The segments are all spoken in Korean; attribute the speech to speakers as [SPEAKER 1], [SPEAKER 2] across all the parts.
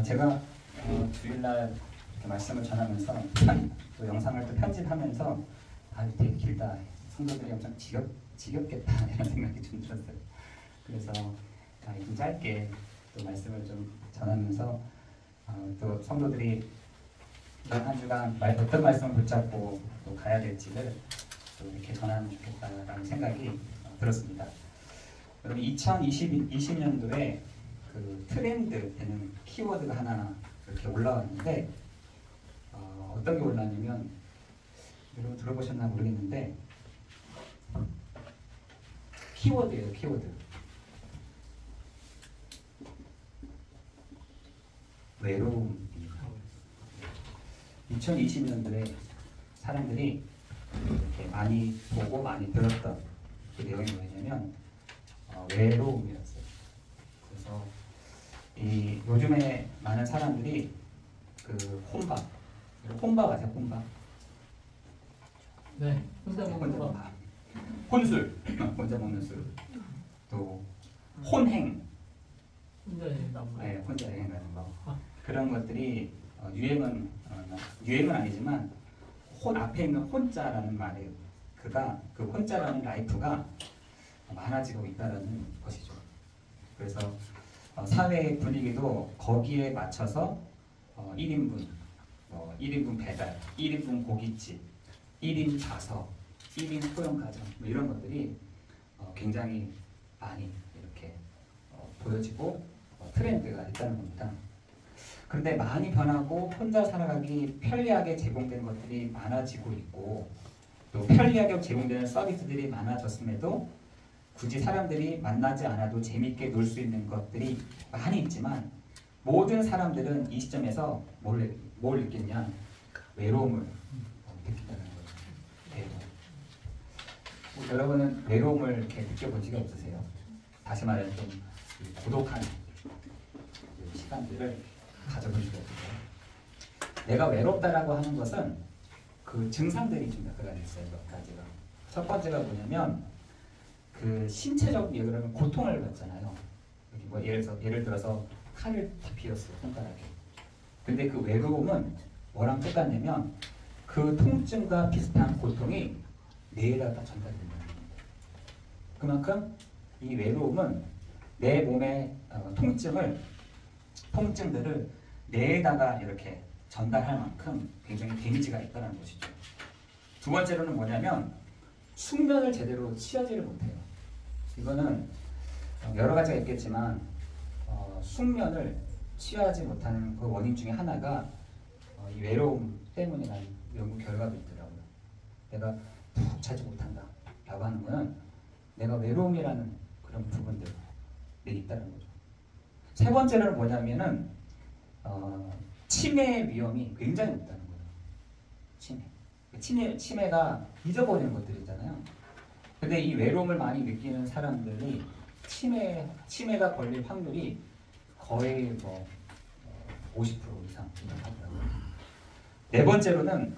[SPEAKER 1] 제가 주일날 이렇게 말씀을 전하면서 또 영상을 또 편집하면서 되게 길다. 성도들이 엄청 지겹겠다 이런 생각이 좀 들었어요. 그래서 좀 짧게 또 말씀을 좀 전하면서 또 성도들이 이번 한 주간 어떤 말씀을 붙잡고 또 가야 될지를 또 이렇게 전하면 좋겠다라는 생각이 들었습니다. 여러분 2020년도에 그 트렌드 되는 키워드가 하나 이렇게 올라왔는데 어떤 게 올라왔냐면 여러분 들어보셨나 모르겠는데 키워드예요. 키워드. 외로움입니다. 2020년도에 사람들이 이렇게 많이 보고 많이 들었던 그 내용이 뭐냐면 외로움이었어요. 그래서 요즘에 많은 사람들이 그 혼밥 아세요? 혼밥?
[SPEAKER 2] 네, 혼자 먹는 밥.
[SPEAKER 1] 혼술, 혼자 먹는 술. 또 혼행.
[SPEAKER 2] 혼자 여행 가는 거.
[SPEAKER 1] 네, 혼자 여행 가는 거. 그런 것들이 유행은 아니지만 혼 앞에 있는 혼자라는 말이 그 혼자라는 라이프가 많아지고 있다는 것이죠. 그래서 사회의 분위기도 거기에 맞춰서 1인분, 1인분 배달, 1인분 고깃집, 1인 좌석, 1인 소형가정 이런 것들이 굉장히 많이 이렇게 보여지고 트렌드가 있다는 겁니다. 그런데 많이 변하고 혼자 살아가기 편리하게 제공된 것들이 많아지고 있고 또 편리하게 제공되는 서비스들이 많아졌음에도 굳이 사람들이 만나지 않아도 재밌게 놀 수 있는 것들이 많이 있지만 모든 사람들은 이 시점에서 뭘 느끼냐? 외로움을 느낀다는 거죠. 외로움. 여러분은 외로움을 이렇게 느껴본 적이 없으세요? 다시 말해서 좀 고독한 시간들을 가져본 적이 없으세요? 내가 외롭다라고 하는 것은 그 증상들이 좀 몇 가지 있어요. 몇 가지가. 첫 번째가 뭐냐면 그 신체적 예를 고통을 받잖아요. 뭐 예를 들어서 칼을 다 비었어요. 손가락에. 근데 그 외로움은 뭐랑 똑같냐면 그 통증과 비슷한 고통이 뇌에다가 전달된다는 겁니다. 그만큼 이 외로움은 내 몸의 통증들을 뇌에다가 이렇게 전달할 만큼 굉장히 데미지가 있다는 것이죠. 두 번째로는 뭐냐면 숙면을 제대로 취하지를 못해요. 이거는 여러 가지가 있겠지만 숙면을 취하지 못하는 그 원인 중에 하나가 이 외로움 때문이라는 연구 결과도 있더라고요. 내가 푹 자지 못한다 라고 하는 거는 내가 외로움이라는 그런 부분들이 있다는 거죠. 세 번째는 뭐냐면은 치매 위험이 굉장히 높다는 거예요. 치매가 잊어버리는 것들이잖아요. 근데 이 외로움을 많이 느끼는 사람들이 치매가 걸릴 확률이 거의 50% 이상 하더라고요. 네 번째로는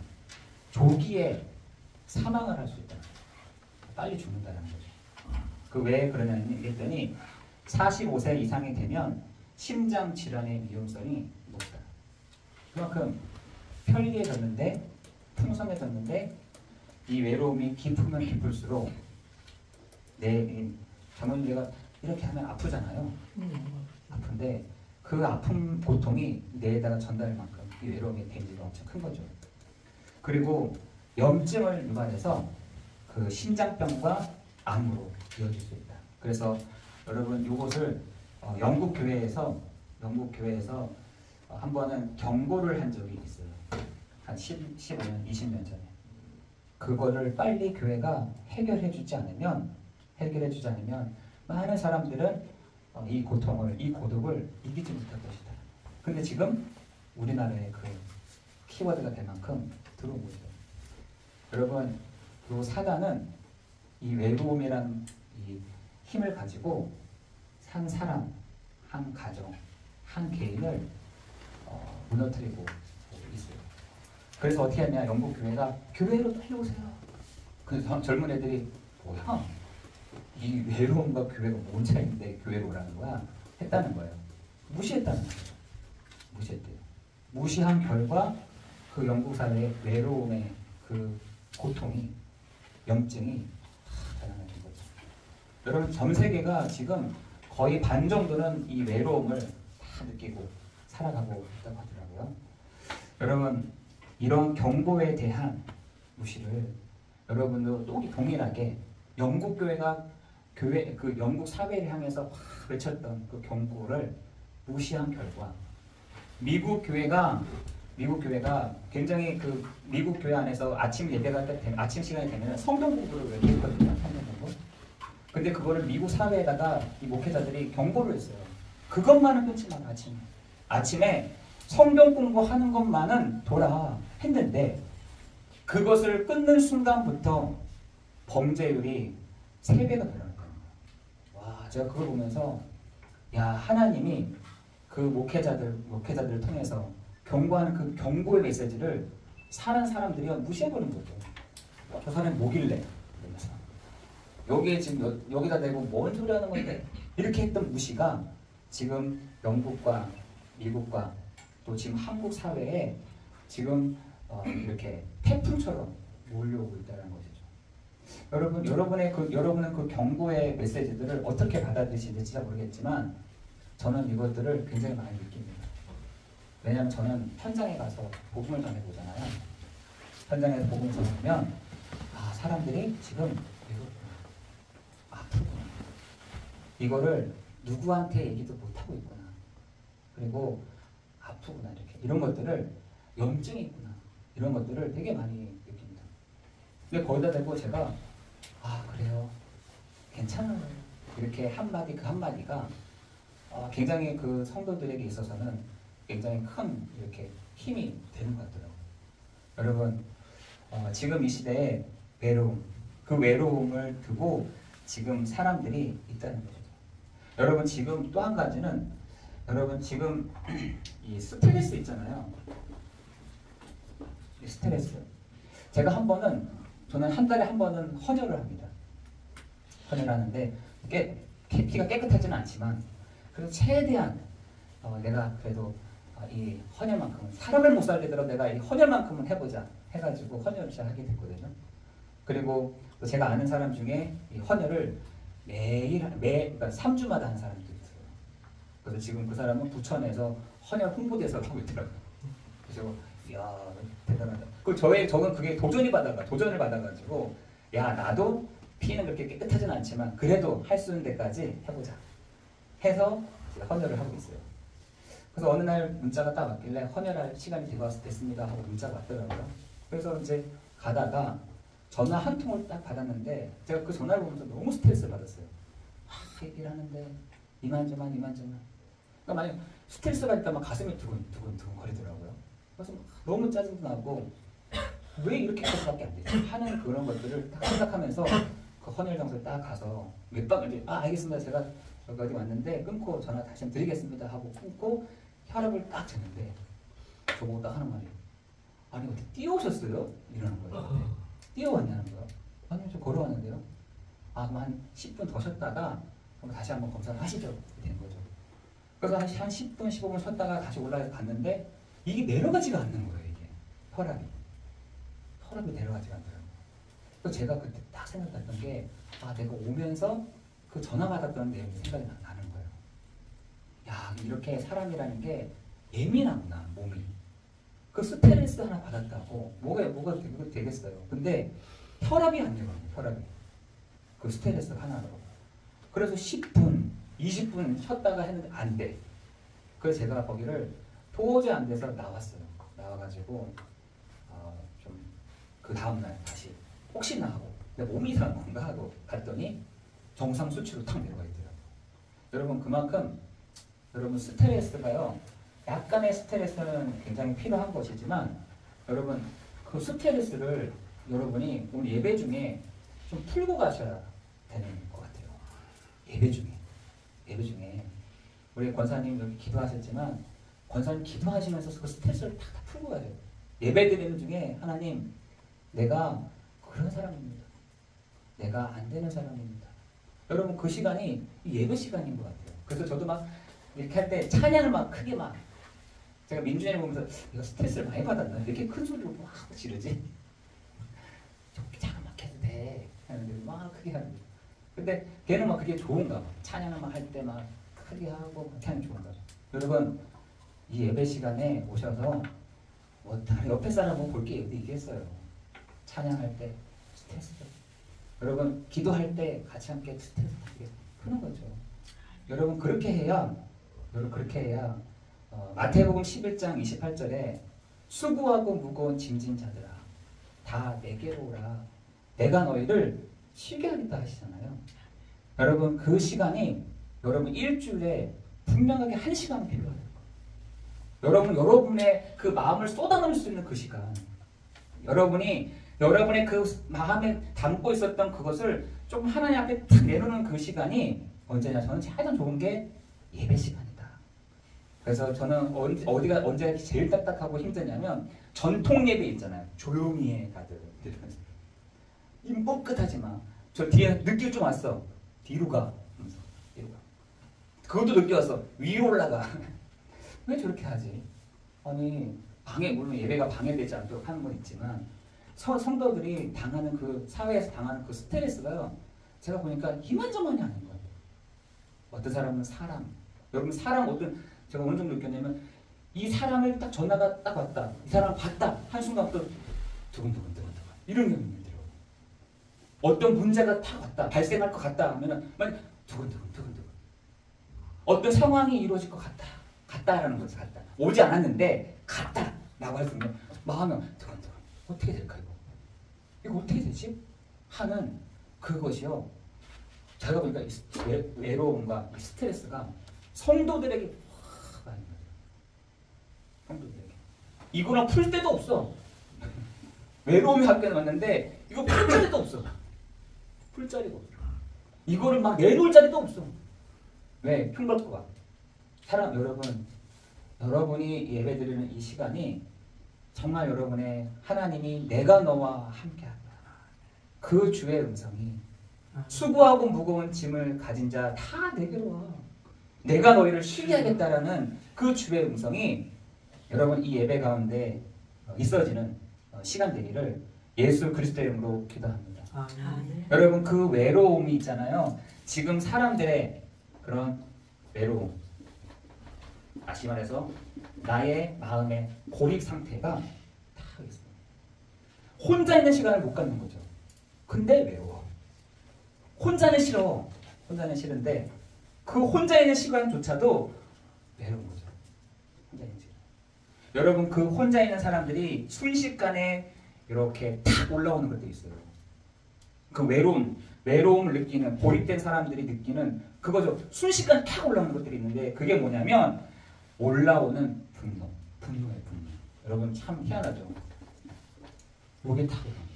[SPEAKER 1] 조기에 사망을 할 수 있다. 빨리 죽는다는 거죠. 그 왜 그러냐면 했더니 45세 이상이 되면 심장 질환의 위험성이 높다. 그만큼 편리해졌는데 풍성해졌는데 이 외로움이 깊으면 깊을수록 저는 내가 이렇게 하면 아프잖아요. 아픈데 그 아픈 고통이 뇌에다가 전달할 만큼 이 외로움의 데미지가 엄청 큰 거죠. 그리고 염증을 유발해서 그 심장병과 암으로 이어질 수 있다. 그래서 여러분 이것을 영국 교회에서 한 번은 경고를 한 적이 있어요. 한 15년, 20년 전에. 그거를 빨리 교회가 해결해주지 않으면 많은 사람들은 이 고독을 이기지 못할 것이다. 근데 지금 우리나라의 그 키워드가 될 만큼 들어온 거죠. 여러분, 그 사단은 이 외로움이란 이 힘을 가지고 한 사람, 한 가정, 한 개인을 무너뜨리고 있어요. 그래서 어떻게 하냐, 영국 교회가 교회로 빨리 오세요. 그래서 젊은 애들이 뭐야? 이 외로움과 교회가 뭔 차이인데 교회로 오라는 거야? 했다는 거예요. 무시했다는 거죠. 무시했대요. 무시한 결과 그 영국 사회의 외로움의 그 고통이, 염증이 자라나는 거죠. 여러분, 전 세계가 지금 거의 반 정도는 이 외로움을 다 느끼고 살아가고 있다고 하더라고요. 여러분, 이런 경고에 대한 무시를 여러분도 또 동일하게 영국 교회가 그 영국 사회를 향해서 확 외쳤던 그 경고를 무시한 결과 미국 교회가 굉장히 그 미국 교회 안에서 아침 예배가 아침 시간이 되면 성경 공부를 왜 했거든요. 성경 공부. 근데 그거를 미국 사회에다가 이 목회자들이 경고를 했어요. 그것만은 끊지 마라. 아침에 성경 공부하는 것만은 둬라 했는데 그것을 끊는 순간부터 범죄율이 3배가 늘어났다는 거예요. 와, 제가 그걸 보면서 야, 하나님이 그 목회자들을 통해서 경고하는 그 경고의 메시지를 사는 사람들이 무시해버린 거죠. 저 사람이 뭐길래 이러면서 여기에 지금 여기다 대고 뭔 소리 하는 건데 이렇게 했던 무시가 지금 영국과 미국과 또 지금 한국 사회에 지금 이렇게 태풍처럼 몰려오고 있다는 것이죠. 여러분은 그 경고의 메시지들을 어떻게 받아들이시는지 잘 모르겠지만 저는 이것들을 굉장히 많이 느낍니다. 왜냐하면 저는 현장에 가서 복음을 전해보잖아요. 현장에서 복음을 전하면 사람들이 지금 외롭구나, 아프구나, 이거를 누구한테 얘기도 못하고 있구나, 그리고 아프구나, 이런 것들을 염증이 있구나, 이런 것들을 되게 많이 느낍니다. 근데 거기다 대고 제가 그래요, 괜찮아요, 이렇게 한마디 그 한마디가 굉장히 그 성도들에게 있어서는 굉장히 큰 이렇게 힘이 되는 것 같더라고요. 여러분, 지금 이 시대에 그 외로움을 두고 지금 사람들이 있다는 거죠. 여러분, 지금 또 한 가지는 여러분 지금 이 스트레스 있잖아요. 이 스트레스. 제가 저는 한 달에 한 번은 헌혈을 합니다. 헌혈을 하는데 피가 깨끗하지는 않지만 그래도 최대한 내가 그래도 이 헌혈만큼은 사람을 못 살리더라도 내가 이 헌혈만큼은 해보자 해가지고 헌혈을 시작하게 됐거든요. 그리고 또 제가 아는 사람 중에 이 헌혈을 그러니까 3주마다 하는 사람도 있어요. 그래서 지금 그 사람은 부천에서 헌혈 홍보대사를 하고 있더라고요. 그래서 이야, 대단하다. 저는 그게 도전을 받아가지고 야, 나도 피는 그렇게 깨끗하진 않지만 그래도 할 수 있는 데까지 해보자 해서 헌혈을 하고 있어요. 그래서 어느 날 문자가 딱 왔길래 헌혈할 시간이 됐습니다 하고 문자가 왔더라고요. 그래서 이제 가다가 전화 한 통을 딱 받았는데 제가 그 전화를 보면서 너무 스트레스를 받았어요. 얘기를 하는데 이만저만. 그러니까 만약 스트레스 받을 때 막 가슴이 두근두근 거리더라고요. 그래서 너무 짜증도 나고 왜 이렇게까지밖에 안 되지? 하는 그런 것들을 딱 생각하면서 그 헌혈 장소에 딱 가서 몇 방을 알겠습니다. 제가 여기까지 왔는데 끊고 전화 다시 한번 드리겠습니다 하고 끊고 혈압을 딱 쟀는데 저보고 딱 하는 말이 아니 어디 뛰어오셨어요? 이러는 거예요. 뛰어왔냐는 거예요. 아니요, 저 걸어왔는데요. 그럼 한 10분 더 쉬었다가 그럼 다시 한번 검사를 하시죠. 되는 거죠. 그래서 한 10분, 15분 쉬었다가 다시 올라가서 갔는데 이게 내려가지가 않는 거예요. 이게 혈압이 내려가지가 않더라고요. 그래서 제가 그때 딱 생각했던 게 내가 오면서 그 전화 받았던 내용이 생각이 나는 거예요. 야, 이렇게 사람이라는 게 예민하구나, 몸이. 그 스트레스 하나 받았다고 뭐가 되겠어요. 근데 혈압이 안 내려가요. 혈압이. 그 스트레스 하나로. 그래서 10분, 20분 쉬었다가 했는데 안 돼. 그래서 제가 거기를 도저히 안 돼서 나왔어요. 나와가지고 좀 그 다음날 다시 혹시나 하고 내 몸이 이상한 건가 하고 갔더니 정상 수치로 탁 내려가 있더라고요. 여러분, 그만큼 여러분 스트레스가요, 약간의 스트레스는 굉장히 필요한 것이지만 여러분 그 스트레스를 여러분이 오늘 예배 중에 좀 풀고 가셔야 되는 것 같아요. 예배 중에 우리 권사님 여기 기도하셨지만 권사님 기도하시면서 그 스트레스를 다 풀고 가야 돼요. 예배 드리는 중에 하나님, 내가 그런 사람입니다. 내가 안 되는 사람입니다. 여러분, 그 시간이 예배 시간인 것 같아요. 그래서 저도 막 이렇게 할 때 찬양을 막 크게 제가 민준이 보면서 내가 스트레스를 많이 받았나? 왜 이렇게 큰 소리로 막 지르지? 좀 자그맣게 해도 돼. 하는데 막 크게 하는 거예요. 근데 걔는 막 그게 좋은가 봐. 찬양을 막 할 때 막 크게 하고 그렇게 하는 게 좋은가 봐. 여러분 이 예배 시간에 오셔서 다른 옆에 사람 보고 볼 게 얘기했어요. 찬양할 때 스트레스. 여러분 기도할 때 같이 함께 스트레스 받게 푸는 거죠. 여러분 그렇게 해야 마태복음 11장 28절에 수고하고 무거운 짐진 자들아 다 내게로 오라 내가 너희를 쉬게 하겠다 하시잖아요. 여러분 그 시간이 여러분 일주일에 분명하게 1시간 필요해요. 여러분의 그 마음을 쏟아넣을 수 있는 그 시간, 여러분의 그 마음에 담고 있었던 그것을 좀 하나님 앞에 탁 내놓는 그 시간이 언제냐? 저는 가장 좋은 게 예배 시간이다. 그래서 저는 언제 제일 딱딱하고 힘드냐면 전통 예배 있잖아요. 조용히 해 다들. 입 뻥끗하지 마. 저 뒤에 느낄 좀 왔어. 뒤로 가. 그것도 느껴 왔어. 위로 올라가. 왜 저렇게 하지? 아니 물론 예배가 방해되지 않도록 하는 건 있지만 성도들이 당하는 그 사회에서 당하는 그 스트레스가요. 제가 보니까 이만저만이 아닌 거예요. 어떤 사람은 여러분 제가 어느 정도 느꼈냐면 이 사람을 딱 전화가 딱 왔다. 이 사람을 봤다. 한순간부터 두근두근 이런 게 있더라고요. 어떤 문제가 딱 왔다. 발생할 것 같다 하면은 막 두근두근 어떤 상황이 이루어질 것 같다라는 거죠. 오지 않았는데 갔다라고 할 수 있는 마음은 두근두근 어떻게 될까 이거 어떻게 되지? 하는 그것이요. 제가 보니까 외로움과 스트레스가 성도들에게 확 많이 나요. 성도들에게 이거는 풀 데도 없어. 외로움이 학교에 왔는데 이거 풀 자리도 없어. 풀 자리가 없어. 이거를 막 내놓을 자리도 없어. 왜? 흉볼 것 같아. 여러분이 예배드리는 이 시간이 정말 여러분의 하나님이 내가 너와 함께하다. 그 주의 음성이 수고하고 무거운 짐을 가진 자 다 내게로 와. 내가 너희를 쉬게 하겠다라는 그 주의 음성이 여러분 이 예배 가운데 있어지는 시간 되기를 예수 그리스도의 이름으로 기도합니다.
[SPEAKER 2] 네.
[SPEAKER 1] 여러분 그 외로움이 있잖아요. 지금 사람들의 그런 외로움, 다시 말해서 나의 마음의 고립 상태가 다 있어요. 혼자 있는 시간을 못 갖는 거죠. 근데 외로워. 혼자는 싫은데 그 혼자 있는 시간조차도 외로운 거죠. 혼자 있는 시간. 여러분 그 혼자 있는 사람들이 순식간에 이렇게 탁 올라오는 것도 있어요. 그 외로움을 느끼는 고립된 사람들이 느끼는 그거죠. 순식간에 탁 올라오는 것들이 있는데 그게 뭐냐면 올라오는 분노예요. 분노. 여러분 참 희한하죠. 요게 탁 올라오는 거예요.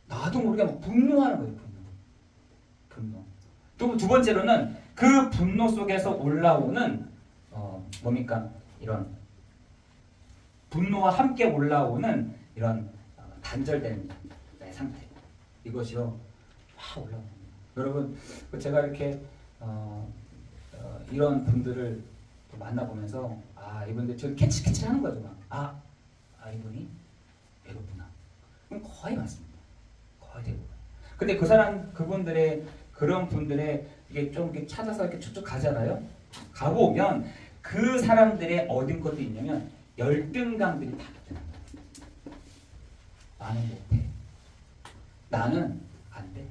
[SPEAKER 1] 나도 모르게 막 분노하는 거예요. 분노. 또 두 번째로는 그 분노 속에서 올라오는 뭡니까? 이런 분노와 함께 올라오는 이런 단절된 나의 상태. 이것이요. 확 올라오는 거예요. 여러분 제가 이렇게 이런 분들을 만나보면서 이분들 저 캐치하는 거죠. 이분이 외롭구나. 그럼 거의 맞습니다. 거의 대부분. 근데 그런 분들의 이게 좀 이렇게 찾아서 이렇게 쭉쭉 가잖아요. 가보면 그 사람들의 얻은 것도 있냐면 열등감들이 다 있는 거예요. 나는 못해. 나는 안 돼.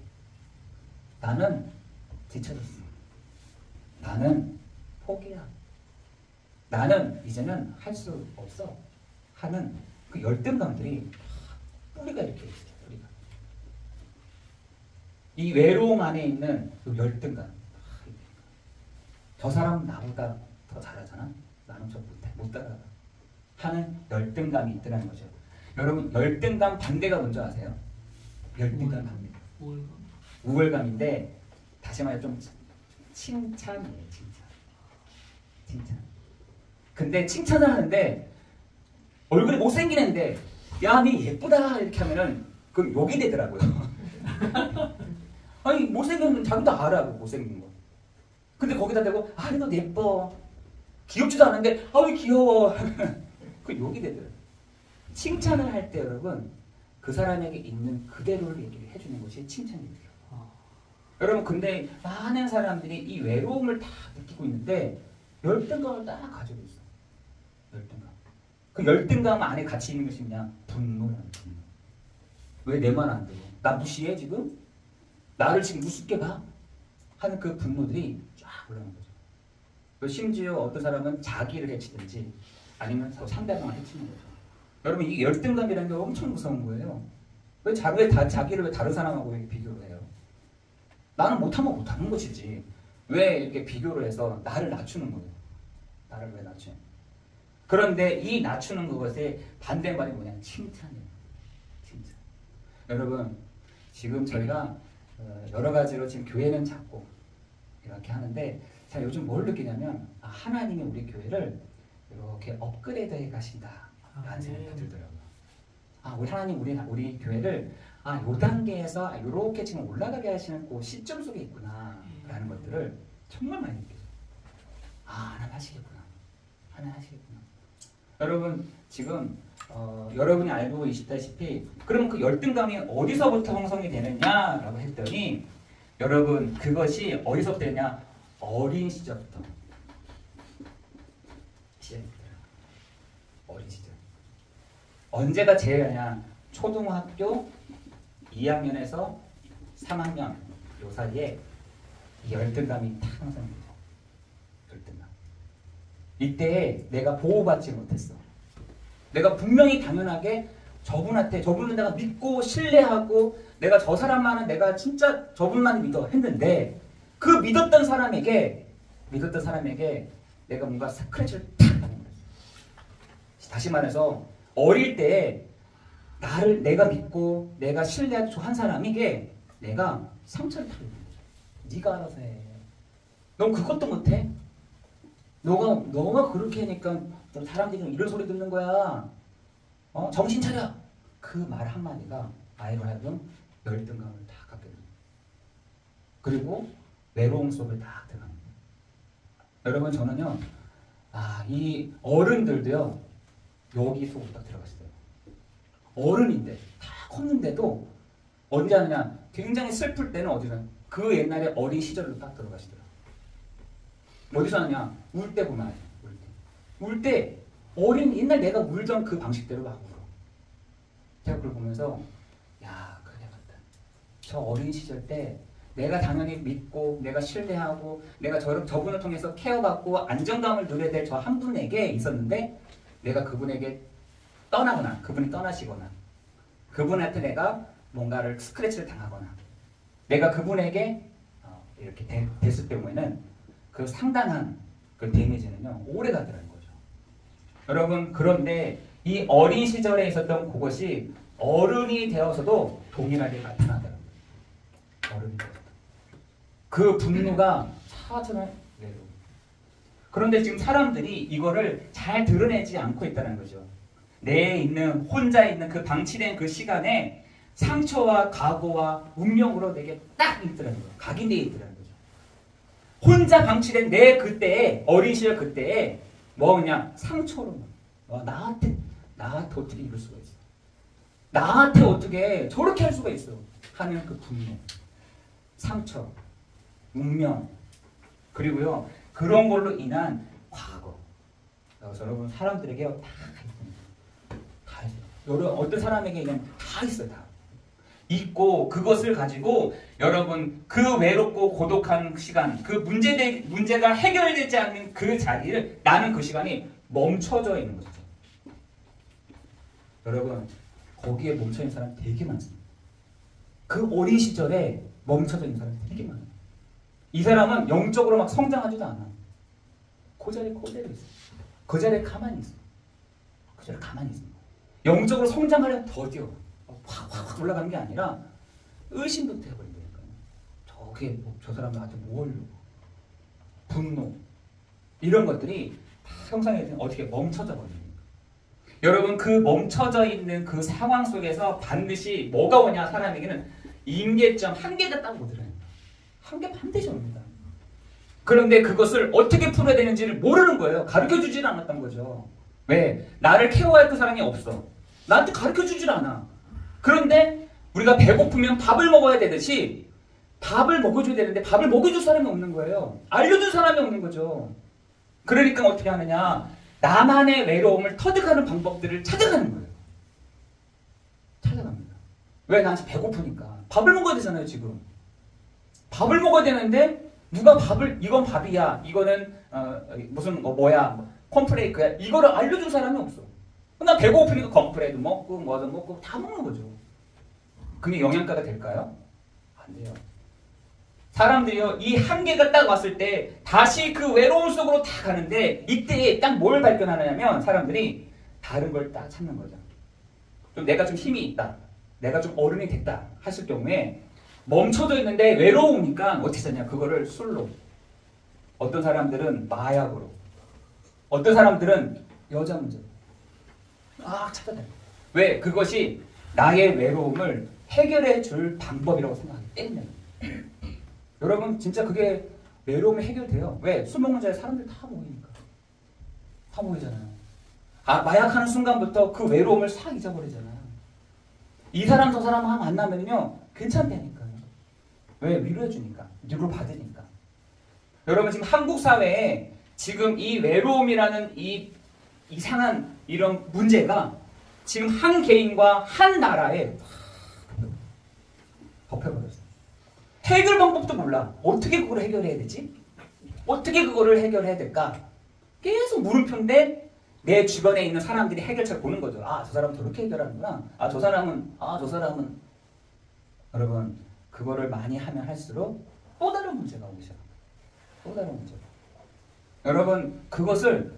[SPEAKER 1] 나는 뒤처졌어. 나는 포기야. 나는 이제는 할 수 없어. 하는 그 열등감들이 뿌리가 이렇게 있어요. 뿌리가. 이 외로움 안에 있는 그 열등감. 저 사람은 나보다 더 잘하잖아. 나는 저 못해. 못 따라가. 하는 열등감이 있더라는 거죠. 여러분 열등감 반대가 뭔지 아세요? 열등감 반대. 우월감인데 다시 말해 좀 칭찬이에요. 칭찬. 근데 칭찬을 하는데 얼굴이 못생긴 애인데 야, 니 예쁘다 이렇게 하면은 그럼 욕이 되더라고요. 아니 못생긴 자기도 알아. 못생긴 거. 근데 거기다 대고 너 예뻐. 귀엽지도 않은데 아 왜 귀여워. 그 욕이 되더라고요. 칭찬을 할 때 여러분 그 사람에게 있는 그대로를 얘기를 해주는 것이 칭찬이에요. 여러분 근데 많은 사람들이 이 외로움을 다 느끼고 있는데 열등감을 딱 가지고 있어. 열등감. 그 열등감 안에 같이 있는 것이 뭐냐? 분노라는 분노. 왜 내 말 안 들어? 나 무시해 지금? 나를 지금 우습게 봐? 하는 그 분노들이 쫙 올라오는 거죠. 심지어 어떤 사람은 자기를 해치든지 아니면 상대방을 해치는 거죠. 여러분 이 열등감이라는 게 엄청 무서운 거예요. 왜 자기를 왜 다른 사람하고 왜 비교를 해요? 나는 못하면 못하는 것이지. 왜 이렇게 비교를 해서 나를 낮추는 거예요? 나를 왜 낮추는 거예요? 그런데 이 낮추는 그것의 반대말이 뭐냐면 칭찬이에요. 칭찬. 여러분 지금 저희가 여러 가지로 지금 교회는 작고 이렇게 하는데 자 요즘 뭘 느끼냐면 하나님이 우리 교회를 이렇게 업그레이드해 가신다라는 생각이 들더라고요. 우리 하나님 우리 교회를 요 단계에서 이렇게 지금 올라가게 하시는 그 시점 속에 있구나라는 것들을 정말 많이 느껴요. 하나님 하시겠구나. 하나님 하시겠구나. 여러분 지금 여러분이 알고 계시다시피 그럼 그 열등감이 어디서부터 형성이 되느냐라고 했더니 여러분 그것이 어디서부터 되냐? 어린 시절부터 시작입니다. 어린 시절. 언제가 제일이냐? 초등학교 2학년에서 3학년 요 사이에 이 열등감이 탁 형성됩니다. 열등감. 이때 내가 보호받지 못했어. 내가 분명히 당연하게 저분은 내가 믿고 신뢰하고 내가 저 사람만은 내가 진짜 저분만 믿어 했는데 그 믿었던 사람에게 내가 뭔가 스크래치를 탁 하는 거예요. 다시 말해서 어릴 때 내가 믿고 내가 신뢰하고 한 사람에게 내가 상처를 타는 거죠. 네가 알아서 해. 넌 그것도 못해? 너가 그렇게 하니까 사람들이 이런 소리 듣는 거야. 정신 차려. 그 말 한마디가 아이로 하여금 열등감을 다 갖게 됩니다. 그리고 외로움 속에 다 들어가는 거예요. 여러분 저는요. 이 어른들도요. 여기 속으로 딱 들어갔어요. 어른인데 다 컸는데도 언제 하느냐. 굉장히 슬플 때는 어디서 그 옛날에 어린 시절로 딱 들어가시더라고요. 어디서 하냐? 울 때 보면 알아요. 울 때 어린 옛날 내가 울던 그 방식대로 막 울어. 제가 그걸 보면서 그래 맞다. 저 어린 시절 때 내가 당연히 믿고 내가 신뢰하고 내가 저분을 통해서 케어받고 안정감을 누려야 될 저 한 분에게 있었는데 내가 그분에게 떠나거나 그분이 떠나시거나 그분한테 내가 뭔가를 스크래치를 당하거나 내가 그분에게 이렇게 됐을 경우에는 그 상당한 그 데미지는요 오래 가더라는 거죠. 여러분 그런데 이 어린 시절에 있었던 그것이 어른이 되어서도 동일하게 나타나더라고요. 어른이 되어서도 그 분노가 차처럼 외로움. 그런데 지금 사람들이 이거를 잘 드러내지 않고 있다는 거죠. 혼자 있는 그 방치된 그 시간에 상처와 과거와 운명으로 내게 딱 있더라는 거예요. 각인되어 있더라는 거죠. 혼자 방치된 내 그때에 어린 시절 그때에 뭐냐 상처로 나한테 어떻게 이럴 수가 있어? 나한테 어떻게 저렇게 할 수가 있어? 하는 그 분노, 상처, 운명 그리고요 그런 걸로 인한 과거. 그래서 여러분 사람들에게 다 있어요. 어떤 사람에게 그냥 다 있어요. 다. 있고 그것을 가지고 여러분 그 외롭고 고독한 시간 그 문제가 해결되지 않는 그 자리를 나는 그 시간이 멈춰져 있는 거죠. 여러분 거기에 멈춰있는 사람 되게 많습니다. 그 어린 시절에 멈춰져 있는 사람이 되게 많아요. 이 사람은 영적으로 막 성장하지도 않아. 그 자리에 그대로 있어. 그 자리에 가만히 있어. 그 자리에 가만히 있어. 영적으로 성장하려면 더 뛰어. 확 올라가는 게 아니라 의심부터 해버린다니까요. 저 사람 나한테 뭐 하려고. 분노. 이런 것들이 다 형성이 어떻게 멈춰져 버립니다. 여러분 그 멈춰져 있는 그 상황 속에서 반드시 뭐가 오냐 사람에게는 임계점 한계가 딱 오더라고요. 한계 반드시 옵니다. 그런데 그것을 어떻게 풀어야 되는지를 모르는 거예요. 가르쳐주질 않았던 거죠. 왜? 나를 케어할 그 사람이 없어. 나한테 가르쳐주질 않아. 그런데 우리가 배고프면 밥을 먹어야 되듯이 밥을 먹여줘야 되는데 밥을 먹여줄 사람이 없는 거예요. 알려줄 사람이 없는 거죠. 그러니까 어떻게 하느냐? 나만의 외로움을 터득하는 방법들을 찾아가는 거예요. 찾아갑니다. 왜? 나 지금 배고프니까. 밥을 먹어야 되잖아요, 지금. 밥을 먹어야 되는데 누가 밥을, 이건 밥이야, 이거는 무슨 뭐야, 콘프레이크야, 이거를 알려준 사람이 없어. 나 배고프니까 콘프레이크 먹고 뭐든 먹고 다 먹는 거죠. 그게 영양가가 될까요? 안 돼요. 사람들이요, 이 한계가 딱 왔을 때 다시 그 외로움 속으로 다 가는데 이때 딱 뭘 발견하냐면 사람들이 다른 걸 딱 찾는 거죠. 좀 내가 좀 힘이 있다, 내가 좀 어른이 됐다 하실 경우에 멈춰져 있는데 외로우니까 어떻게 하냐, 그거를 술로, 어떤 사람들은 마약으로, 어떤 사람들은 여자 문제로 막 찾아다녀요. 왜? 그것이 나의 외로움을 해결해 줄 방법이라고 생각하기 때문에. 여러분 진짜 그게 외로움이 해결돼요. 왜? 술 먹는 자리에 사람들 다 모이니까. 다 모이잖아요. 마약하는 순간부터 그 외로움을 싹 잊어버리잖아요. 이 사람 저 사람 만나면요 괜찮다니까요. 왜? 위로해주니까. 위로 받으니까. 여러분 지금 한국 사회에 지금 이 외로움이라는 이 이상한 이런 문제가 지금 한 개인과 한 나라에 덮여버렸어요. 해결 방법도 몰라. 어떻게 그걸 해결해야 되지? 어떻게 그거를 해결해야 될까? 계속 물음표인데 내 주변에 있는 사람들이 해결책을 보는 거죠. 저 사람은 저렇게 해결하는구나. 저 사람은 여러분 그거를 많이 하면 할수록 또 다른 문제가 오기 시작합니다. 또 다른 문제가. 여러분 그것을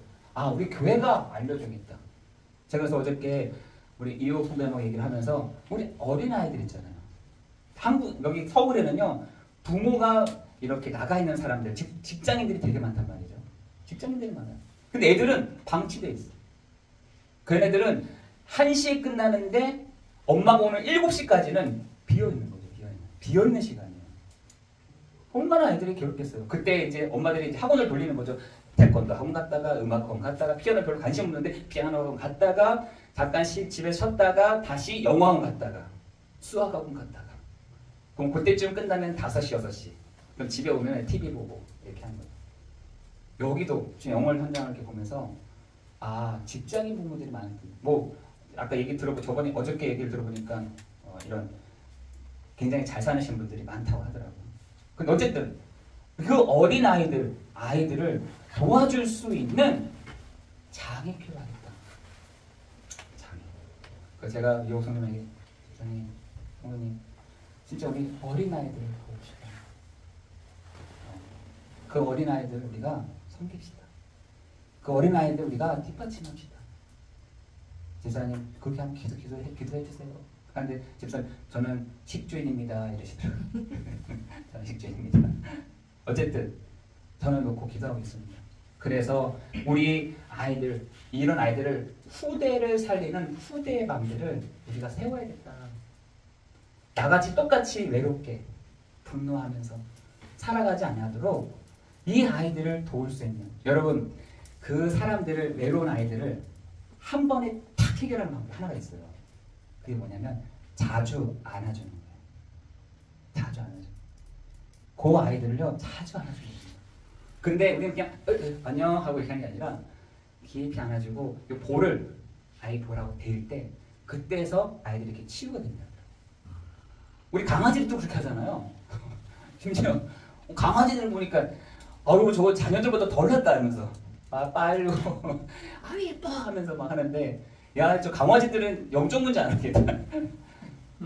[SPEAKER 1] 우리 교회가 알려주겠다. 제가 그래서 어저께 우리 이호 선배님하고 얘기를 하면서 우리 어린아이들 있잖아요. 여기 서울에는요 부모가 이렇게 나가 있는 사람들, 직장인들이 되게 많단 말이죠. 직장인들이 많아요. 근데 애들은 방치돼 있어. 그 애들은 1시에 끝나는데 엄마가 오는 7시까지는 비어있는 거죠. 비어있는 시간이에요. 얼마나 애들이 괴롭겠어요. 그때 이제 엄마들이 이제 학원을 돌리는 거죠. 태권도 학원 갔다가 음악 학원 갔다가 피아노 별로 관심 없는데 피아노 학원 갔다가 잠깐씩 집에 쉬었다가 다시 영어 학원 갔다가 수학 학원 갔다가 그럼 그때쯤 끝나면 5시, 6시 그럼 집에 오면 TV 보고 이렇게 하는 거예요. 여기도 지금 영월 현장을 이렇게 보면서 직장인 부모들이 많은 아까 얘기 들어보고 어저께 얘기를 들어보니까 이런 굉장히 잘 사는 분들이 많다고 하더라고요. 근데 어쨌든 그 어린 아이들을 도와줄 수 있는 장이 필요하겠다. 장이. 그래서 제가 이호 선생님에게 어머님 진짜 우리 어린 아이들을 도와줍시다. 그 어린 아이들 우리가 섬깁시다. 그 어린 아이들 우리가 뒷받침합시다. 집사님 그렇게 하면 기도해 주세요. 그런데 집사님 저는 식주인입니다 이러시더라고요. 저는 식주인입니다. 어쨌든 저는 놓고 기도하고 있습니다. 그래서 우리 아이들, 이런 아이들을 후대를 살리는 후대의 맘들을 우리가 세워야겠다. 나같이 똑같이 외롭게 분노하면서 살아가지 않도록 이 아이들을 도울 수 있는, 여러분 그 사람들을, 외로운 아이들을 한 번에 탁 해결하는 방법이 하나가 있어요. 그게 뭐냐면 자주 안아주는 거예요. 자주 안아주는 거예요. 그 아이들을요 자주 안아주는 거예요. 근데 우리는 그냥 안녕 하고 이렇게 하는 게 아니라 깊이 안아주고 이 볼을 아이 볼하고 대일 때 그때서 아이들이 이렇게 치유가 됩니다. 우리 강아지들도 그렇게 하잖아요. 심지어 강아지들 보니까 저거 자녀들보다 덜 했다 하면서 막 빨고 예뻐 하면서 막 하는데 저 강아지들은 영적 문제 안 하겠다.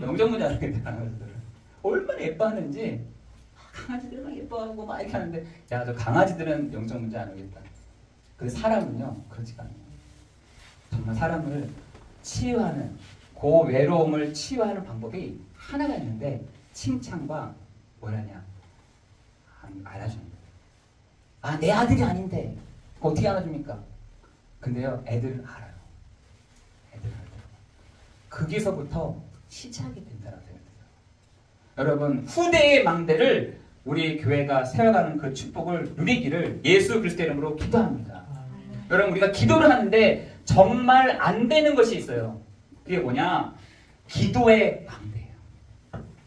[SPEAKER 1] 영적 문제 안 하겠다. 강아지들은 얼마나 예뻐하는지 강아지들은 막 예뻐하고 막 이렇게 하는데 저 강아지들은 영적 문제 안 하겠다. 근데 사람은요 그렇지가 않아요. 정말 사람을 치유하는, 그 외로움을 치유하는 방법이 하나가 있는데 칭찬과 뭐라냐 안아주는 거예요. 내 아들이 아닌데 어떻게 안아줍니까? 근데요 애들은 알아요. 애들은 알아요. 거기서부터 시작이 된다고 생각해요. 여러분 후대의 망대를 우리 교회가 세워가는 그 축복을 누리기를 예수 그리스도의 이름으로 기도합니다. 여러분 우리가 기도를 하는데 정말 안 되는 것이 있어요. 그게 뭐냐? 기도의 망대예요.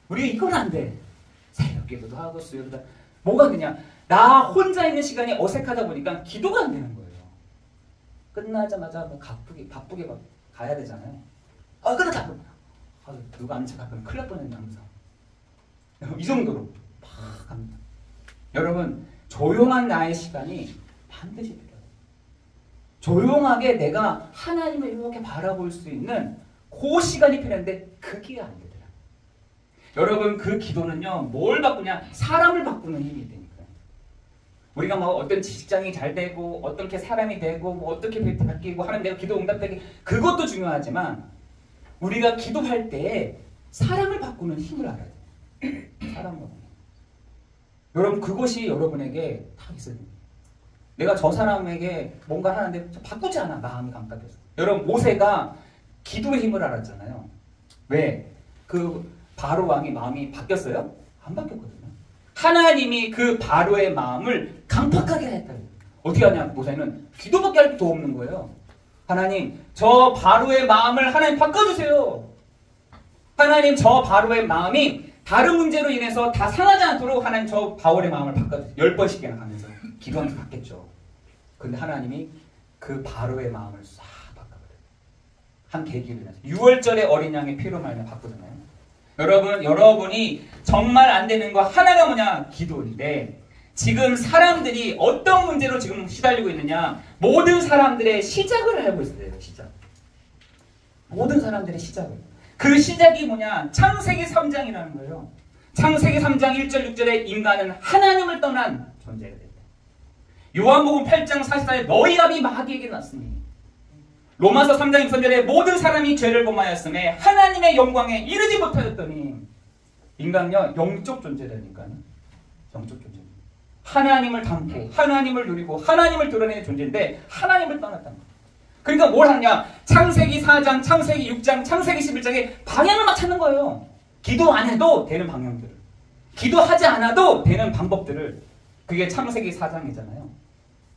[SPEAKER 1] 우리가 이건 안 돼. 새벽 기도도 하고 수요일도 하고. 뭐가 안 되냐? 나 혼자 있는 시간이 어색하다 보니까 기도가 안 되는 거예요. 끝나자마자 뭐 바쁘게 막 가야 되잖아요. 끝났다. 누가 안 찾아가면 큰일 날 뻔했네 항상. 이 정도로 막 갑니다. 여러분 조용한 나의 시간이 반드시 필요해요. 조용하게 내가 하나님을 이렇게 바라볼 수 있는 그 시간이 필요한데 그게 안 되더라. 여러분 그 기도는요 뭘 바꾸냐? 사람을 바꾸는 힘이 되니까요. 우리가 뭐 어떤 직장이 잘 되고 어떻게 사람이 되고 뭐 어떻게 바뀌고 하는 내가 기도 응답되기 그것도 중요하지만 우리가 기도할 때 사람을 바꾸는 힘을 알아야 돼요. 사람을 바꾸는. 여러분 그것이 여러분에게 다 있어요. 내가 저 사람에게 뭔가 하는데 바꾸지 않아. 마음이 감각해서. 여러분 모세가 기도의 힘을 알았잖아요. 왜? 그 바로 왕이 마음이 바뀌었어요? 안 바뀌었거든요. 하나님이 그 바로의 마음을 강팍하게 했다. 어떻게 하냐? 모세는 기도밖에 할 수 없는 거예요. 하나님 저 바로의 마음을 하나님 바꿔주세요. 하나님 저 바로의 마음이 다른 문제로 인해서 다 상하지 않도록 하나님 저 바울의 마음을 바꿔주세요. 10번씩이나 가면서 기도하면서 바뀌었죠. 근데 하나님이 그 바로의 마음을 싹 바꿔버려요. 한 계기를 해서 6월절에 어린 양의 피로 말며 바꾸잖아요. 여러분이 정말 안 되는 거 하나가 뭐냐? 기도인데 지금 사람들이 어떤 문제로 지금 시달리고 있느냐? 모든 사람들의 시작을 알고 있어요. 시작. 모든 사람들의 시작을. 그 시작이 뭐냐? 창세기 3장이라는 거예요. 창세기 3장 1절 6절에 인간은 하나님을 떠난 존재가 됐다. 요한복음 8장 44절에 너희 아비 마귀에게 났으니 로마서 3장 6절에 모든 사람이 죄를 범하였음에 하나님의 영광에 이르지 못하였더니 인간은요 영적 존재라니까요. 영적 존재. 하나님을 닮고 하나님을 누리고 하나님을 드러내는 존재인데 하나님을 떠났다는 거예요. 그러니까 뭘 하냐? 창세기 4장, 창세기 6장, 창세기 11장에 방향을 막 찾는 거예요. 기도 안 해도 되는 방향들을. 기도하지 않아도 되는 방법들을. 그게 창세기 4장이잖아요.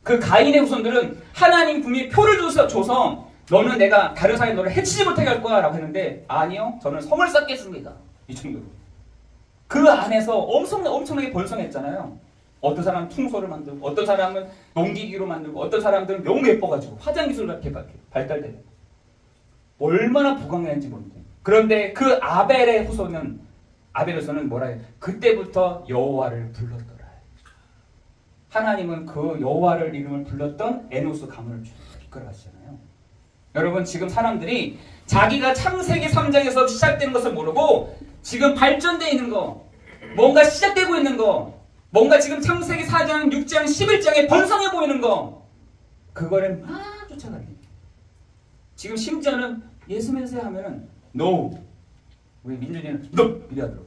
[SPEAKER 1] 그 가인의 후손들은 하나님 분명히 표를 줘서 너는 내가 다른 사람이 너를 해치지 못하게 할 거야 라고 했는데 아니요. 저는 성을 쌓겠습니다. 이 정도로. 그 안에서 엄청나게 번성했잖아요. 어떤 사람은 퉁소를 만들고 어떤 사람은 농기기로 만들고 어떤 사람들은 너무 예뻐가지고 화장기술가 발달되고 얼마나 부강했는지 모르는데 그런데 그 아벨의 후손은 뭐라 해요? 그때부터 여호와를 불렀더라. 하나님은 그 여호와를 이름을 불렀던 에노스 가문을 쭉 이끌어가시잖아요. 여러분 지금 사람들이 자기가 창세기 3장에서 시작되는 것을 모르고 지금 발전되어 있는 거 뭔가 시작되고 있는 거 뭔가 지금 창세기 4장, 6장, 11장에 번성해 보이는 거 그거를 막 쫓아가는 거예요. 지금 심지어는 예수 믿으세요 하면은 No. 우리 민준이는 No! 이래 하더라고요.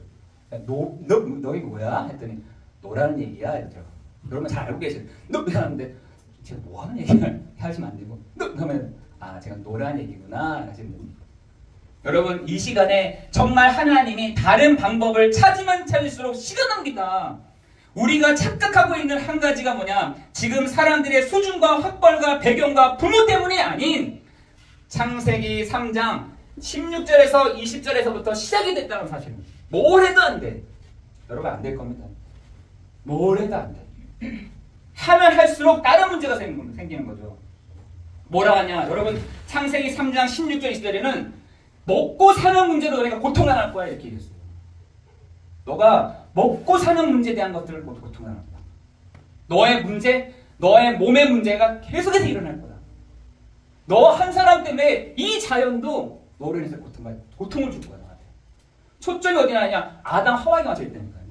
[SPEAKER 1] No, 너희 뭐야? 했더니 노라는 얘기야. 이러더라고요. 여러분 잘 알고 계시죠? No! 하는데 제가 뭐 하는 얘기를 하시면 안 되고 No! 하면 제가 노라는 얘기구나 하시면 됩니다. 여러분 이 시간에 정말 하나님이 다른 방법을 찾으면 찾을수록 시간 낭비다. 우리가 착각하고 있는 한 가지가 뭐냐? 지금 사람들의 수준과 학벌과 배경과 부모 때문이 아닌 창세기 3장 16절에서 20절에서부터 시작이 됐다는 사실입니다. 뭘 해도 안 돼. 여러분 안 될 겁니다. 뭘 해도 안 돼. 하면 할수록 다른 문제가 생기는 거죠. 뭐라 하냐? 여러분 창세기 3장 16절 20절에는 먹고 사는 문제로 너네가 고통을 안 할 거야 이렇게 얘기했어요. 너가 먹고 사는 문제에 대한 것들을 고통을 할 거야. 너의 문제, 너의 몸의 문제가 계속해서 일어날 거야. 너 한 사람 때문에 이 자연도 너로 인해서 고통을 줄 거야. 너한테. 초점이 어디 나냐? 아담 하와에게 맞춰 있다니까요.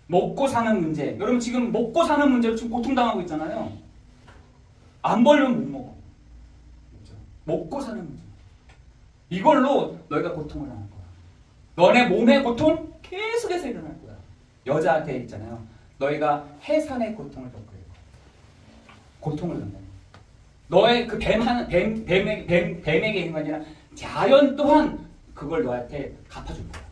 [SPEAKER 1] 먹고 사는 문제. 여러분 지금 먹고 사는 문제로 지금 고통당하고 있잖아요. 안 벌면 못 먹어. 그렇죠? 먹고 사는 문제. 이걸로 너희가 고통을 하는 거야. 너네 몸의 고통 계속해서 일어날 거야. 여자한테 있잖아요. 너희가 해산의 고통을 겪어요. 고통을 겪는. 너의 그 뱀에게 있는 게 아니라 자연 또한 그걸 너한테 갚아줄 거야.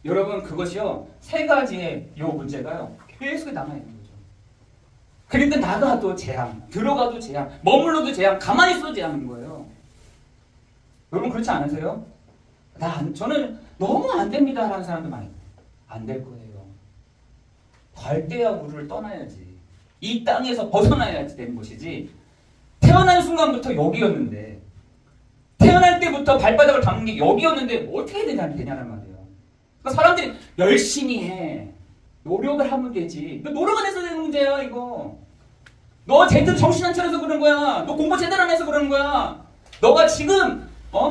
[SPEAKER 1] 여러분 그것이요 세 가지의 요 문제가요 계속 남아있는 거죠. 그런데 나가도 재앙, 들어가도 재앙, 머물러도 재앙, 가만히 있어도 재앙인 거예요. 여러분 그렇지 않으세요? 저는 너무 안 됩니다 하는 사람도 많이 안 될 거예요. 갈대아 우르를 떠나야지. 이 땅에서 벗어나야지 되는 것이지. 태어난 순간부터 여기였는데, 태어날 때부터 발바닥을 닿는 게 여기였는데 어떻게 되냐는 말이에요. 그러니까 사람들이 열심히 해. 노력을 하면 되지. 너 노력 안 해서 되는 문제야 이거. 너 제대로 정신 안 차려서 그런 거야. 너 공부 제대로 안 해서 그러는 거야. 너가 지금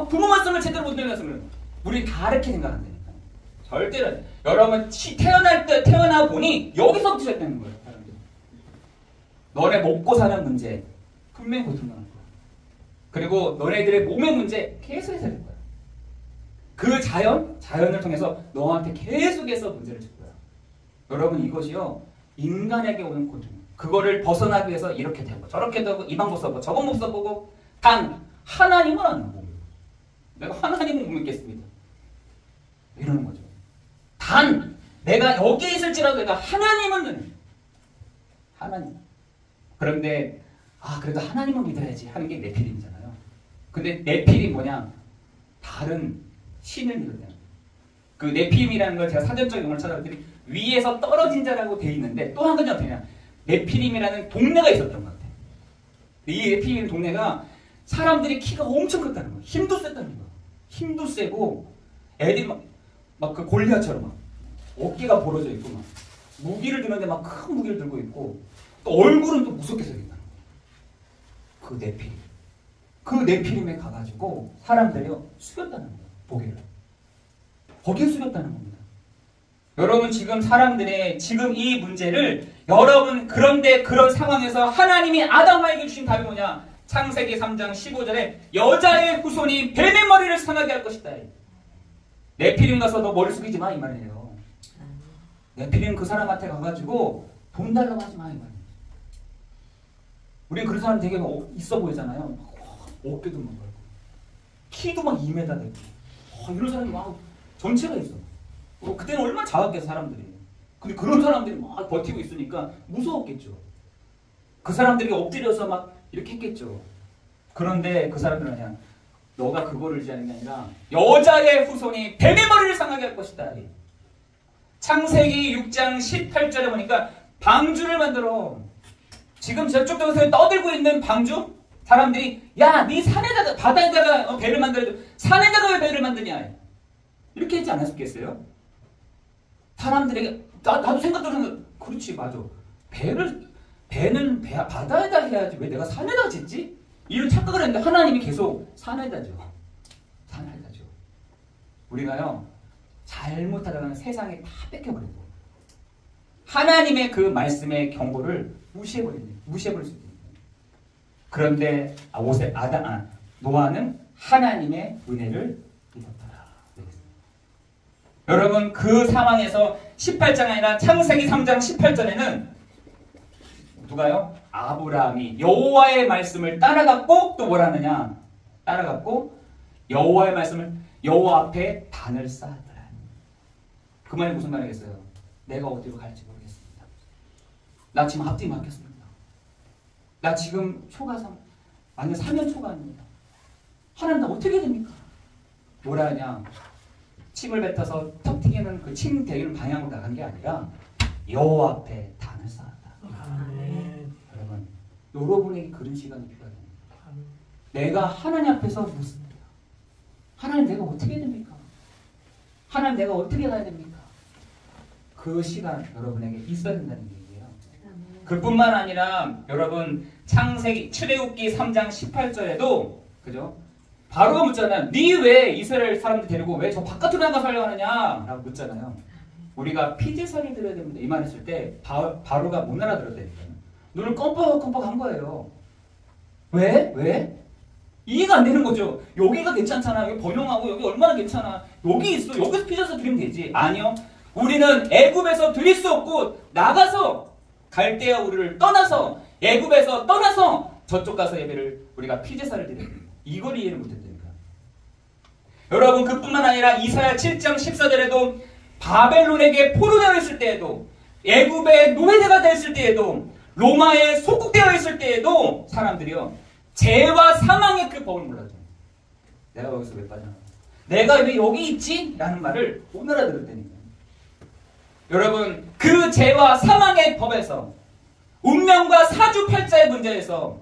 [SPEAKER 1] 부모 말씀을 제대로 못 들어서 그래. 우리 다 이렇게 생각한다니까. 절대로. 여러분 태어나 보니 여기서부터 시작되는 거예요. 사람들이. 너네 먹고 사는 문제 분명히 고통당할 거야. 그리고 너네들의 몸의 문제 계속해서 될 거야. 그 자연을 통해서 너한테 계속해서 문제를 줄 거야. 여러분 이것이요 인간에게 오는 고통. 그거를 벗어나기 위해서 이렇게 되고 저렇게 되고 이 방법 써보고 저건 못 써보고 단 하나님은 안 보고 내가 하나님은 못 믿겠습니다. 이러는 거죠. 단 내가 여기에 있을지라도 내가 하나님은 하나님. 그런데 그래도 하나님은 믿어야지 하는 게 네피림이잖아요. 근데 네피림 뭐냐? 다른 신을 믿어야 돼요. 그 네피림이라는 걸 제가 사전적 용어를 찾아봤더니 위에서 떨어진 자라고 돼 있는데 또 한 가지 어떻게 냐 네피림이라는 동네가 있었던 것 같아요. 이 네피림 동네가 사람들이 키가 엄청 컸다는 거예요. 힘도 셌다는 거예요. 힘도 세고 애들이 막 그 골리앗처럼 막 어깨가 벌어져 있고 막 무기를 드는데 막 큰 무기를 들고 있고 또 얼굴은 또 무섭게 생겼다는 거예요. 그 네피림. 그 네피림에 가가지고 사람들이요 숙였다는 거예요. 보기를. 거기에 숙였다는 겁니다. 여러분 지금 사람들의 지금 이 문제를 여러분 그런데 그런 상황에서 하나님이 아담에게 주신 답이 뭐냐? 창세기 3장 15절에 여자의 후손이 뱀의 머리를 상하게 할 것이다. 네피림 가서 너 머리 숙이지 마 이 말이에요. 네피림 그 사람한테 가가지고 돈 달라고 하지 마 이 말이에요. 우린 그런 사람 되게 있어 보이잖아요. 어깨도 막 넓고 키도 막 2m 되고 이런 사람이 막 전체가 있어. 그때는 얼마나 작았겠어 사람들이. 근데 그런 사람들이 막 버티고 있으니까 무서웠겠죠. 그 사람들이 엎드려서 막 이렇게 했겠죠. 그런데 그 사람들은 그냥 너가 그거를 의지하는 게 아니라 여자의 후손이 뱀의 머리를 상하게 할 것이다. 창세기 6장 18절에 보니까 방주를 만들어. 지금 저쪽 쪽에서 떠들고 있는 방주? 사람들이 야, 네 산에다가 바다에다가 배를 만들어줘. 산에다가 왜 배를 만드냐? 이렇게 했지 않았겠어요? 사람들에게 나도 생각 그렇지 맞아. 배는 바다에다 해야지 왜 내가 산에다 짓지? 이런 착각을 했는데 하나님이 계속 산에다죠. 산에다죠. 우리가요 잘못하다가는 세상에 다 뺏겨버리고 하나님의 그 말씀의 경고를 무시해버릴 수 있는. 그런데 노아는 하나님의 은혜를 믿었더라. 여러분 그 상황에서 18장 아니라 창세기 3장 18절에는 누가요? 아브라함이 여호와의 말씀을 따라갔고 또 뭘 하느냐? 따라갔고 여호와의 말씀을 여호와 앞에 단을 쌓았더라. 그 말이 무슨 말이겠어요? 내가 어디로 갈지 모르겠습니다. 나 지금 앞뒤 막혔습니다. 나 지금 초가상 완전 사면 초가입니다. 하나님 나 어떻게 해야 됩니까? 뭐라 하냐? 침을 뱉어서 턱 튀기는 그 침 대기는 방향으로 나간 게 아니라 여호와 앞에 단을 쌓았다. 여러분, 여러분에게 그런 시간이 필요합니다. 내가 하나님 앞에서 묻습니다. 하나님 내가 어떻게 해야 됩니까? 하나님 내가 어떻게 가야 됩니까? 그 시간 여러분에게 있어야 된다는 얘기예요. 그뿐만 아니라 여러분 창세기 출애굽기 3장 18절에도 그죠? 바로가 묻잖아요. 네 왜 이스라엘 사람들 데리고 왜 저 바깥으로 나가 살려고 하느냐? 라고 묻잖아요. 우리가 피제설을 드려야 됩니다. 이 말 했을 때 바로가 못 알아들었다니까요. 눈을 껌뻑껌뻑 한 거예요. 왜? 왜? 이해가 안 되는 거죠. 여기가 괜찮잖아. 여기 번영하고 여기 얼마나 괜찮아. 여기 있어. 여기서 피제설 드리면 되지. 아니요. 우리는 애굽에서 드릴 수 없고 나가서 갈대아 우르를 떠나서 애굽에서 떠나서 저쪽 가서 예배를 우리가 피제사를 드려야 됩니다. 이걸 이해를 못했다니까. 여러분 그뿐만 아니라 이사야 7장 14절에도 바벨론에게 포로되어 있을 때에도, 애굽의 노예가 됐을 때에도, 로마에 속국되어 있을 때에도 사람들이요, 죄와 사망의 그 법을 몰라줘. 내가 여기서 왜 빠져나가? 내가 왜 여기 있지? 라는 말을 못 알아들었다니까요. 여러분, 그 죄와 사망의 법에서, 운명과 사주팔자의 문제에서,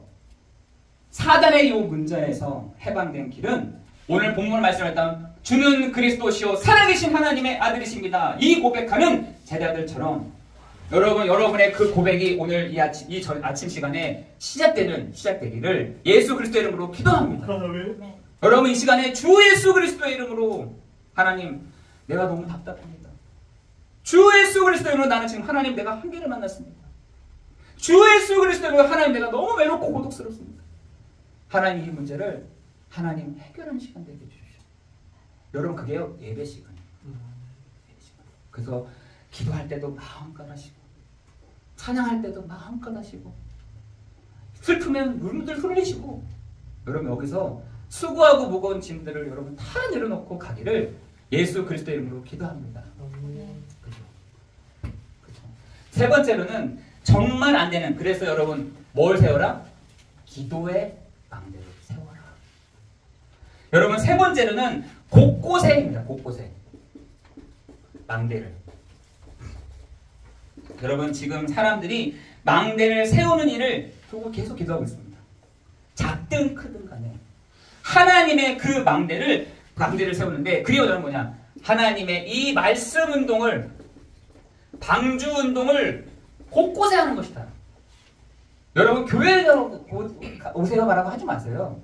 [SPEAKER 1] 사단의 이 문제에서 해방된 길은 오늘 본문 말씀을 했던 주는 그리스도시요 살아계신 하나님의 아들이십니다. 이 고백하는 제자들처럼 여러분의 그 고백이 오늘 이 아침 시간에 시작되기를 예수 그리스도의 이름으로 기도합니다. 여러분 이 시간에 주 예수 그리스도의 이름으로 하나님, 내가 너무 답답합니다. 주 예수 그리스도의 이름으로 나는 지금 하나님 내가 한계를 만났습니다. 주 예수 그리스도의 이름으로 하나님 내가 너무 외롭고 고독스럽습니다. 하나님 이 문제를 하나님 해결하는 시간 되게 해주십시오. 여러분 그게요 예배 시간이에요. 그래서 기도할 때도 마음껏 하시고, 찬양할 때도 마음껏 하시고, 슬프면 눈물 흘리시고, 여러분 여기서 수고하고 무거운 짐들을 여러분 다 내려놓고 가기를 예수 그리스도의 이름으로 기도합니다. 그죠? 세 번째로는 정말 안 되는, 그래서 여러분 뭘 세워라? 기도의 망대를 세워라. 여러분 세 번째로는 곳곳에입니다. 곳곳에 망대를. 여러분 지금 사람들이 망대를 세우는 일을 보고 계속 기도하고 있습니다. 작든 크든 간에 하나님의 그 망대를 세우는데, 그게 여러분 뭐냐? 하나님의 이 말씀 운동을, 방주 운동을 곳곳에 하는 것이다. 여러분 교회에 오세요 말하고 하지 마세요.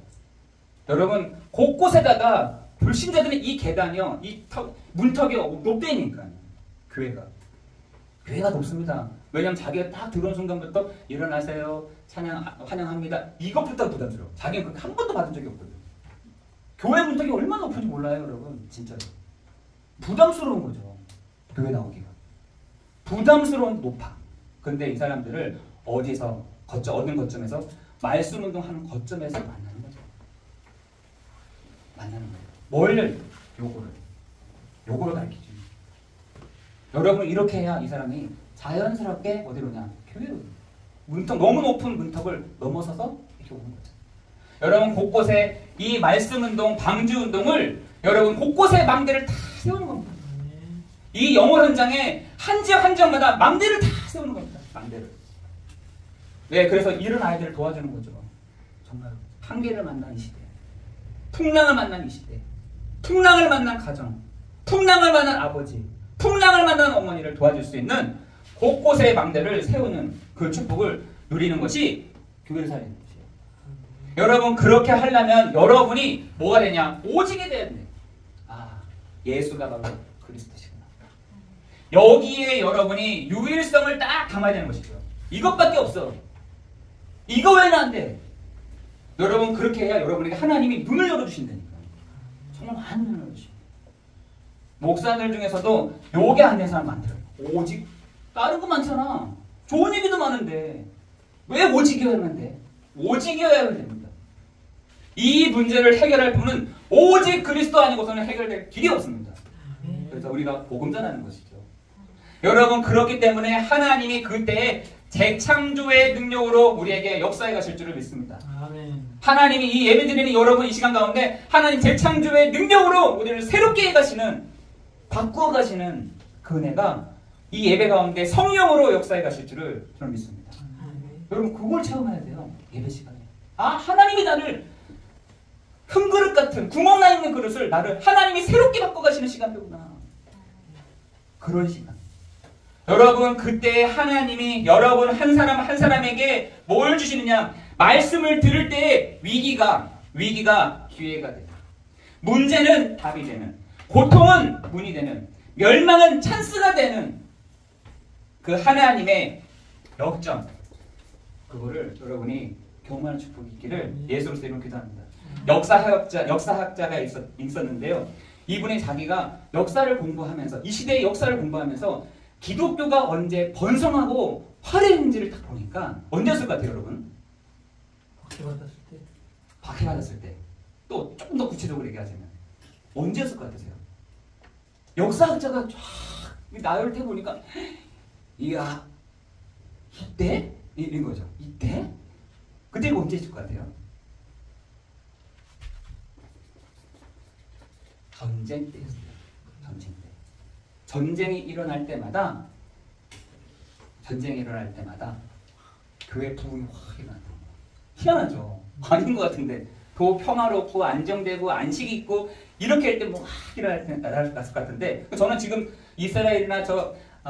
[SPEAKER 1] 여러분 곳곳에다가 불신자들은 이 계단이요, 문턱이 높다니까. 교회가 높습니다. 왜냐면 자기가 딱 들어온 순간부터 일어나세요, 환영합니다, 이것부터 부담스러워. 자기는 그렇게 한 번도 받은 적이 없거든. 교회 문턱이 얼마나 높은지 몰라요 여러분. 진짜로 부담스러운 거죠. 교회 나오기가 부담스러운 높아. 근데 이 사람들을 어디서 어느 거점에서 말씀 운동하는 거점에서 만나는 거죠. 뭘? 요거를 가르치죠. 여러분 이렇게 해야 이 사람이 자연스럽게 어디로냐? 교회로. 너무 높은 문턱을 넘어서서 이렇게 오는 거죠. 여러분 곳곳에 이 말씀 운동, 방주 운동을 여러분 곳곳에 망대를 다 세우는 겁니다. 이 영어 현장에 한 지역 한 지역마다 망대를 다 세우는 겁니다. 망대를. 네, 그래서 이런 아이들을 도와주는 거죠. 정말 한계를 만난 이 시대, 풍랑을 만난 이 시대, 풍랑을 만난 가정, 풍랑을 만난 아버지, 풍랑을 만난 어머니를 도와줄 수 있는 곳곳에 망대를 세우는 그 축복을 누리는 것이 교회를 살리는 것이에요. 여러분 그렇게 하려면 여러분이 뭐가 되냐? 오직이 돼야 돼. 예수가 바로 그리스도시구나. 여기에 여러분이 유일성을 딱 담아야 되는 것이죠. 이것밖에 없어. 이거 외에는 안 돼. 여러분 그렇게 해야 여러분에게 하나님이 눈을 열어주신다니까. 정말 많은 눈을 열어주십니다. 목사들 중에서도 요게 안 되는 사람 많더라고요. 오직 다른 거 많잖아. 좋은 얘기도 많은데 왜 오직이어야만 돼? 오직이어야 됩니다. 이 문제를 해결할 분은 오직 그리스도 아니고서는 해결될 길이 없습니다. 그래서 우리가 복음 전하는 것이죠. 여러분 그렇기 때문에 하나님이 그때에 재창조의 능력으로 우리에게 역사해 가실 줄을 믿습니다. 하나님이 이 예배드리는 여러분 이 시간 가운데 하나님 재창조의 능력으로 우리를 새롭게 해가시는, 바꾸어 가시는 그 은혜가 이 예배 가운데 성령으로 역사해 가실 줄을 저는 믿습니다. 여러분 그걸 체험해야 돼요. 예배 시간에. 하나님이 나를 큰 그릇 같은 구멍 나 있는 그릇을 나를 하나님이 새롭게 바꿔 가시는 시간이구나. 그런 시간. 여러분 그때 하나님이 여러분 한 사람 한 사람에게 뭘 주시느냐? 말씀을 들을 때 위기가 기회가 되는, 문제는 답이 되는, 고통은 문이 되는, 멸망은 찬스가 되는 그 하나님의 역점, 그거를 여러분이 경험하는 축복이 있기를 예수로서 이런 기도합니다. 역사학자가 있었는데요. 이분이 자기가 역사를 공부하면서, 이 시대의 역사를 공부하면서 기독교가 언제 번성하고 화려했는지를 딱 보니까 언제였을 것 같아요, 여러분? 박해받았을 때. 또 조금 더 구체적으로 얘기하자면 언제였을 것 같으세요? 역사학자가 쫙 나를 해보니까 이야 이때? 이런 거죠. 이때? 그때가 언제일 것 같아요? 전쟁 때였어요. 전쟁 때. 전쟁이 일어날 때마다 교회 부흥이 확 일어나는 거예요. 희한하죠? 아닌 것 같은데 더 평화롭고 안정되고 안식이 있고 이렇게 할 때 뭐 확 일어났을 것 같은데 저는 지금 이스라엘이나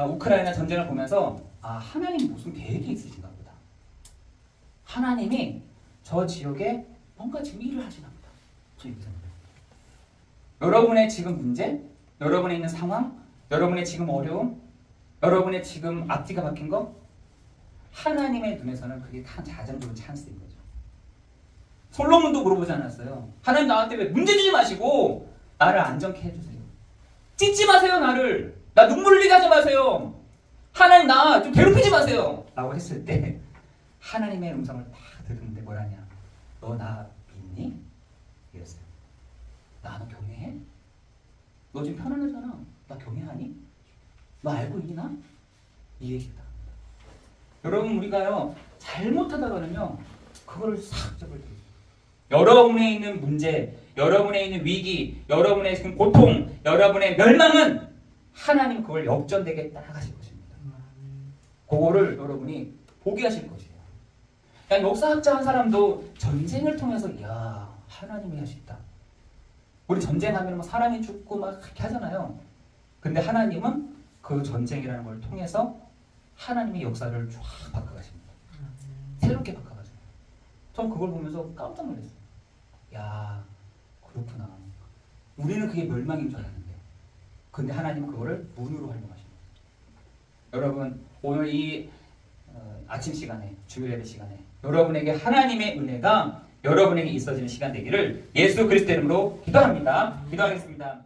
[SPEAKER 1] 우크라이나 전쟁을 보면서 하나님 무슨 계획이 있으신가 보다. 하나님이 저 지역에 뭔가 지금 일을 하시나 보다. 여러분의 지금 문제, 여러분의 있는 상황, 여러분의 지금 어려움, 여러분의 지금 앞뒤가 박힌 거 하나님의 눈에서는 그게 다 자전적인 찬스인 거죠. 솔로몬도 물어보지 않았어요. 하나님 나한테 왜 문제 주지 마시고 나를 안정케 해주세요. 찢지 마세요 나를. 나 눈물 흘리게 하지 마세요. 하나님 나 좀 괴롭히지 마세요. 라고 했을 때 하나님의 음성을 딱 들었는데 뭐라냐. 너 나 믿니? 이랬어요. 나는 경외해? 너 지금 편안하잖아. 나 경외하니? 너 알고 있니 나? 이 얘기다. 여러분 우리가요 잘못하다가는요 그거를 싹 접어드려요. 여러분에 있는 문제, 여러분에 있는 위기, 여러분의 지금 고통, 여러분의 멸망은 하나님 그걸 역전되게 따라가실 것입니다. 그거를 여러분이 보게 하실 것이에요. 그냥 역사학자 한 사람도 전쟁을 통해서 이야 하나님이 하셨다. 우리 전쟁하면 뭐 사람이 죽고 막 그렇게 하잖아요. 근데 하나님은 그 전쟁이라는 걸 통해서 하나님의 역사를 쫙 바꿔가십니다. 새롭게 바꿔가지고. 전 그걸 보면서 깜짝 놀랐어요. 야 그렇구나. 우리는 그게 멸망인 줄 알았는데 근데 하나님은 그거를 문으로 활용하십니다. 여러분 오늘 이 아침 시간에 주일 예배 시간에 여러분에게 하나님의 은혜가 여러분에게 있어지는 시간 되기를 예수 그리스도 이름으로 기도합니다. 기도하겠습니다.